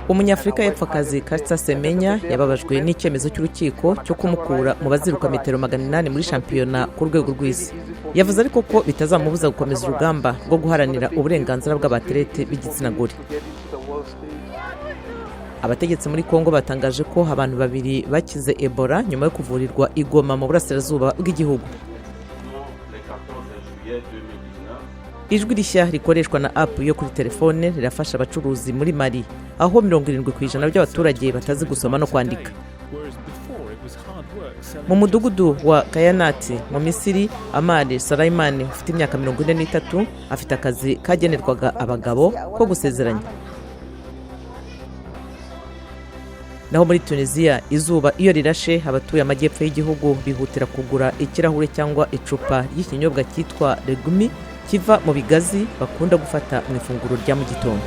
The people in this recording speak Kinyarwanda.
Umunyafurika y'Epfakazi Caster Semenya yababajwe n'icyemezo cy'urukiko cyo kumukura mu baziruka metero 800 muri shampiyona ku rwego rw'isi. Yavuze ariko ko bitazamubuza gukomeza urugamba rwo guharanira uburenganzira bw'abatlete b'igitsina gore. Abategetsi muri Kongo batangaje ko abantu babiri bakize Ebola nyuma yo kuvurirwa i Goma mu burasirazuba bw'igihugu. Ijwi rishya rikoreshwa na app yo kuri telefone rirafasha abacuruzi muri Mali, aho 70% by'abaturage batazi gusoma no kwandika. Mu mudugudu wa Kayanati mu Misiri, Amade Sulaimani ufite imyaka 43 afite akazi kagenerwaga abagabo ko gusezeranya. Naho muri Tunisia, izuba iyo rirashe abatuye amajyepfo y'igihugu bihutira kugura ikirahure cyangwa icupa ry'ikinyobwa cyitwa Legumi kiva mu bigazi bakunda gufata mu ifunguro rya mu gitondo.